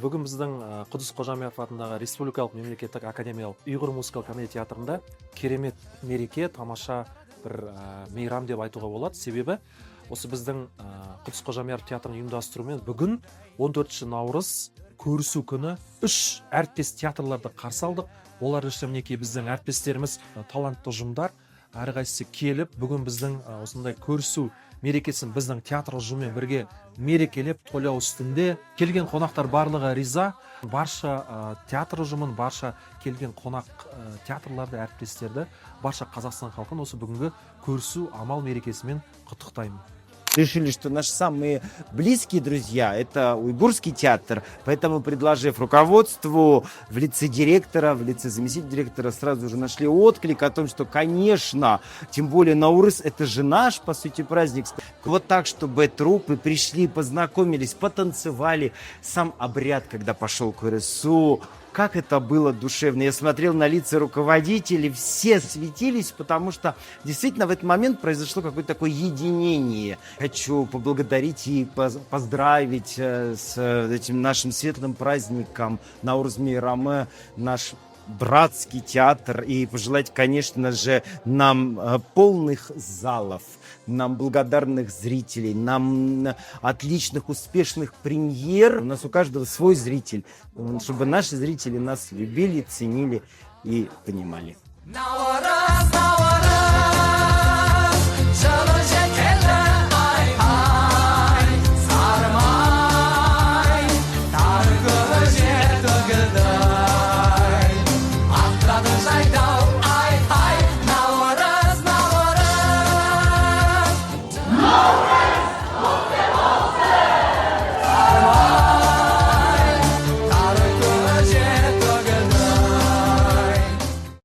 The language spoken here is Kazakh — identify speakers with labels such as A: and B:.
A: бүгін біздің Құдыс Қожамияров атындағы Республикалық мемлекеттік академиялық ұйғыр музыкалық комедия театрында керемет мереке, тамаша бір мейрам деп айтуға болады. Себебі осы біздің Құдыс Қожамияров театрының ұйымдастыруымен бүгін 14 наурыз көрісу күні 3 әріптес театрларды қарсы алдық. Олар үшін мінекей біздің әріптестеріміз талантты ұжымдар, әрқайсысы келіп, бүгін біздің осындай көрісу мерекесін біздің театр ұжымымен бірге мерекелеп, тойлау үстінде. Келген қонақтар барлығы риза. Барша театр ұжымын, барша келген қонақ театрларды, әріптестерді, барша Қазақстан халқын осы бүгінгі көрісу амал мерекесімен құттықтаймын.
B: Решили, что наши самые близкие друзья – это уйгурский театр, поэтому, предложив руководству в лице директора, в лице заместителя директора, сразу же нашли отклик о том, что, конечно, тем более Наурыз – это же наш, по сути, праздник. Вот так, чтобы труппы пришли, познакомились, потанцевали. Сам обряд, когда пошел к РСУ, как это было душевно. Я смотрел на лица руководителей, все светились, потому что действительно в этот момент произошло какое-то такое единение. Хочу поблагодарить и поздравить с этим нашим светлым праздником Наурыз мейрамы, наш братский театр, и пожелать, конечно же, нам полных залов, нам благодарных зрителей, нам отличных, успешных премьер. У нас у каждого свой зритель, чтобы наши зрители нас любили, ценили и понимали.